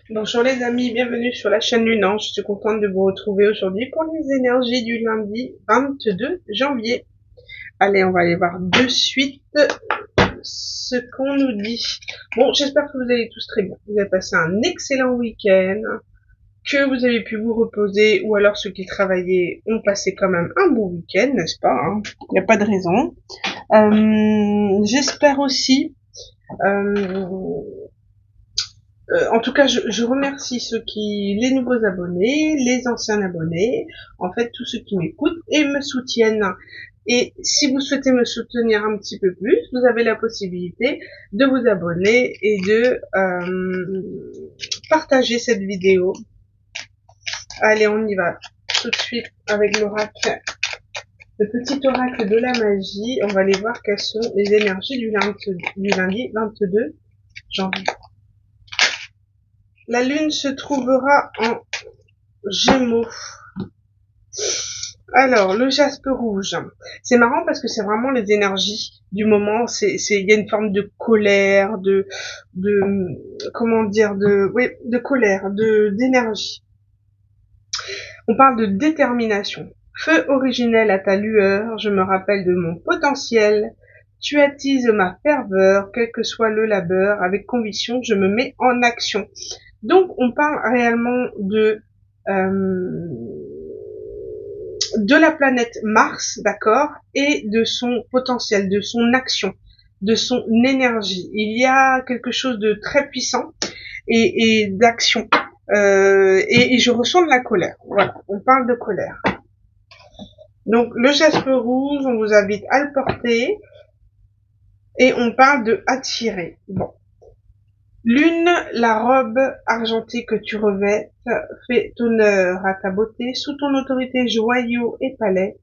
Bonjour les amis, bienvenue sur la chaîne Lunan. Je suis contente de vous retrouver aujourd'hui pour les énergies du lundi 22 janvier. Allez, on va aller voir de suite ce qu'on nous dit. Bon, j'espère que vous allez tous très bien. Vous avez passé un excellent week-end, que vous avez pu vous reposer, ou alors ceux qui travaillaient ont passé quand même un bon week-end, n'est-ce pas, hein? Il n'y a pas de raison. J'espère aussi en tout cas, je remercie les nouveaux abonnés, les anciens abonnés, en fait tous ceux qui m'écoutent et me soutiennent. Et si vous souhaitez me soutenir un petit peu plus, vous avez la possibilité de vous abonner et de partager cette vidéo. Allez, on y va tout de suite avec l'oracle, le petit oracle de la magie. On va aller voir quelles sont les énergies du lundi 22 janvier. La lune se trouvera en Gémeaux. Alors, le jaspe rouge. C'est marrant parce que c'est vraiment les énergies du moment. Il y a une forme de colère, comment dire, oui, de colère, d'énergie. On parle de détermination. Feu originel à ta lueur, je me rappelle de mon potentiel. Tu attises ma ferveur, quel que soit le labeur, avec conviction, je me mets en action. Donc, on parle réellement de la planète Mars, d'accord, et de son potentiel, de son action, de son énergie. Il y a quelque chose de très puissant et d'action. Et je ressens de la colère. Voilà, on parle de colère. Donc le jaspe rouge, on vous invite à le porter et on parle de attirer. Bon. Lune, la robe argentée que tu revêtes fait honneur à ta beauté. Sous ton autorité, joyaux et palais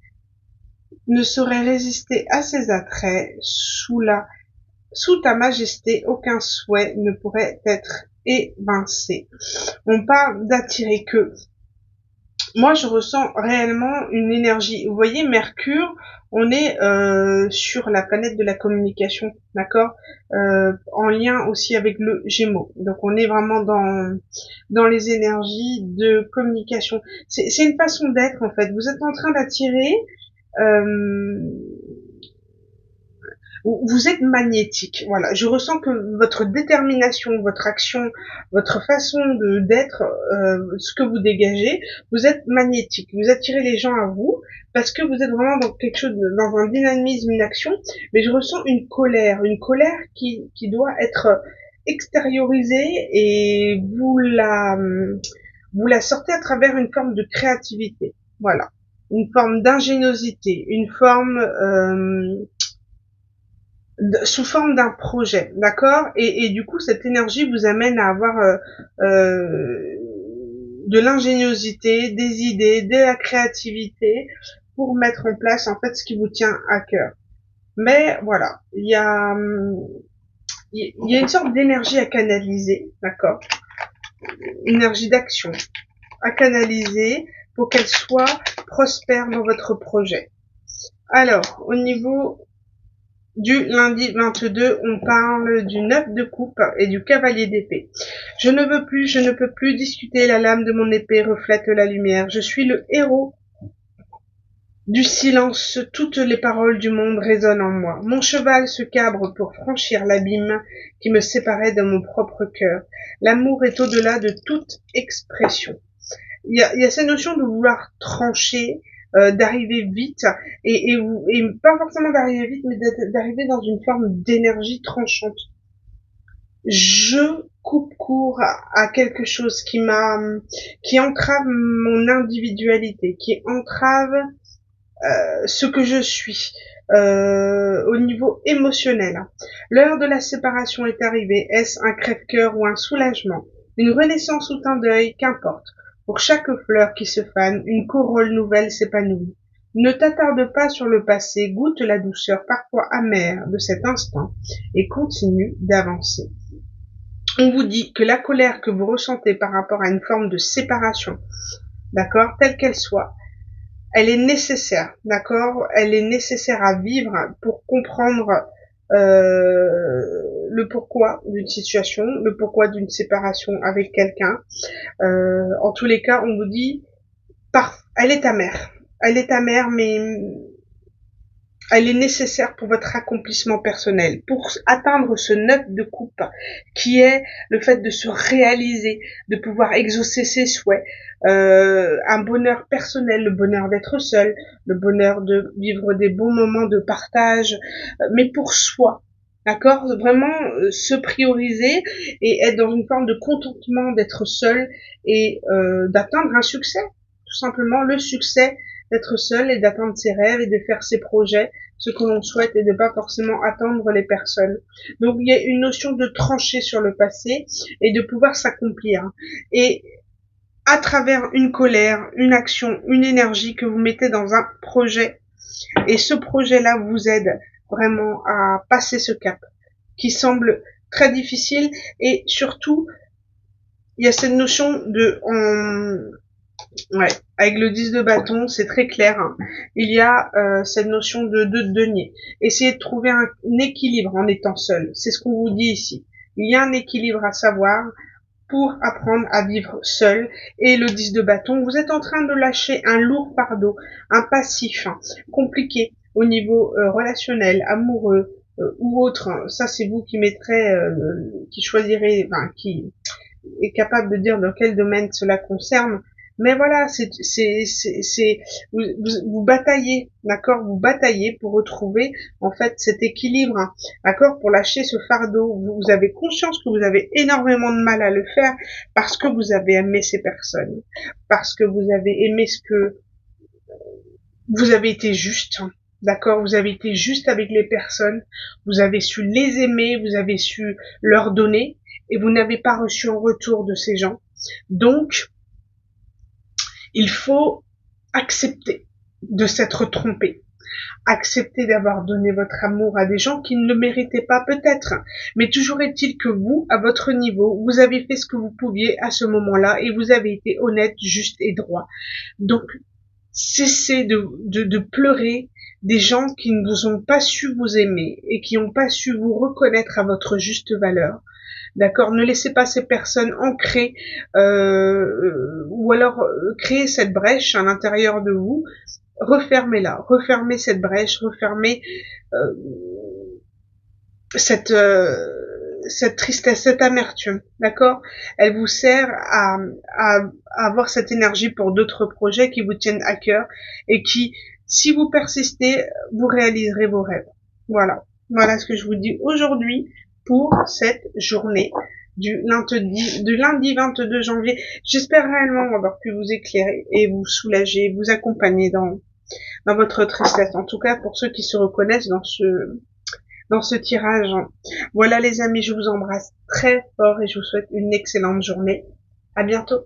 ne sauraient résister à ses attraits. Sous ta majesté, aucun souhait ne pourrait être évincé. On parle d'attirer que. Moi, je ressens réellement une énergie. Vous voyez, Mercure, on est sur la planète de la communication, d'accord, en lien aussi avec le Gémeaux. Donc, on est vraiment dans les énergies de communication. C'est une façon d'être, en fait. Vous êtes en train d'attirer. Euh, vous êtes magnétique. Voilà, je ressens que votre détermination, votre action, votre façon d'être, ce que vous dégagez, vous êtes magnétique. Vous attirez les gens à vous parce que vous êtes vraiment dans quelque chose, dans un dynamisme, une action. Mais je ressens une colère qui doit être extériorisée et vous la sortez à travers une forme de créativité. Voilà, une forme d'ingéniosité, une forme sous forme d'un projet, d'accord, et du coup cette énergie vous amène à avoir de l'ingéniosité, des idées, de la créativité pour mettre en place en fait ce qui vous tient à cœur. Mais voilà, il y a une sorte d'énergie à canaliser, d'accord, énergie d'action à canaliser pour qu'elle soit prospère dans votre projet. Alors, au niveau du lundi 22, on parle du 9 de coupe et du cavalier d'épée. Je ne peux plus discuter, la lame de mon épée reflète la lumière. Je suis le héros du silence, toutes les paroles du monde résonnent en moi. Mon cheval se cabre pour franchir l'abîme qui me séparait de mon propre cœur. L'amour est au-delà de toute expression. Il y a cette notion de vouloir trancher, d'arriver vite et pas forcément d'arriver vite, mais d'arriver dans une forme d'énergie tranchante. Je coupe court à quelque chose qui entrave mon individualité, qui entrave ce que je suis au niveau émotionnel. L'heure de la séparation est arrivée. Est-ce un crève-cœur ou un soulagement? Une renaissance ou un deuil? Qu'importe. Pour chaque fleur qui se fane, une corolle nouvelle s'épanouit. Ne t'attarde pas sur le passé, goûte la douceur parfois amère de cet instant et continue d'avancer. On vous dit que la colère que vous ressentez par rapport à une forme de séparation, d'accord, telle qu'elle soit, elle est nécessaire, d'accord, elle est nécessaire à vivre pour comprendre le pourquoi d'une situation, le pourquoi d'une séparation avec quelqu'un. En tous les cas, on vous dit, elle est ta mère. Elle est ta mère, mais elle est nécessaire pour votre accomplissement personnel, pour atteindre ce 9 de coupe, qui est le fait de se réaliser, de pouvoir exaucer ses souhaits, un bonheur personnel, le bonheur d'être seul, le bonheur de vivre des bons moments de partage, mais pour soi. D'accord? Vraiment se prioriser et être dans une forme de contentement d'être seul et d'atteindre un succès. Tout simplement le succès d'être seul et d'atteindre ses rêves et de faire ses projets, ce que l'on souhaite, et de pas forcément attendre les personnes. Donc il y a une notion de trancher sur le passé et de pouvoir s'accomplir. Et à travers une colère, une action, une énergie que vous mettez dans un projet, et ce projet-là vous aide vraiment à passer ce cap qui semble très difficile, et surtout il y a cette notion de ouais, avec le 10 de bâton, c'est très clair, hein. Il y a cette notion de denier. Essayez de trouver un équilibre en étant seul. C'est ce qu'on vous dit ici. Il y a un équilibre à savoir pour apprendre à vivre seul. Et le 10 de bâton, vous êtes en train de lâcher un lourd fardeau, un passif, hein, compliqué au niveau relationnel, amoureux ou autre. Ça, c'est vous qui mettrez, qui choisirez, enfin, qui est capable de dire dans quel domaine cela concerne. Mais voilà, vous bataillez, d'accord, vous bataillez pour retrouver en fait cet équilibre, hein, d'accord, pour lâcher ce fardeau. Vous avez conscience que vous avez énormément de mal à le faire parce que vous avez aimé ces personnes, parce que vous avez aimé ce que vous avez été juste, hein, d'accord, vous avez été juste avec les personnes, vous avez su les aimer, vous avez su leur donner, et vous n'avez pas reçu en retour de ces gens. Donc, il faut accepter de s'être trompé. Accepter d'avoir donné votre amour à des gens qui ne le méritaient pas peut-être. Mais toujours est-il que vous, à votre niveau, vous avez fait ce que vous pouviez à ce moment-là et vous avez été honnête, juste et droit. Donc, cessez de pleurer des gens qui ne vous ont pas su vous aimer et qui n'ont pas su vous reconnaître à votre juste valeur. D'accord, ne laissez pas ces personnes ancrer ou alors créer cette brèche à l'intérieur de vous. Refermez-la, refermez cette brèche, refermez euh, cette cette tristesse, cette amertume, d'accord. Elle vous sert à avoir cette énergie pour d'autres projets qui vous tiennent à cœur et qui, si vous persistez, vous réaliserez vos rêves. Voilà, voilà ce que je vous dis aujourd'hui pour cette journée du lundi 22 janvier. J'espère réellement avoir pu vous éclairer et vous soulager, vous accompagner dans votre tristesse. En tout cas, pour ceux qui se reconnaissent dans ce tirage. Voilà les amis, je vous embrasse très fort et je vous souhaite une excellente journée. À bientôt.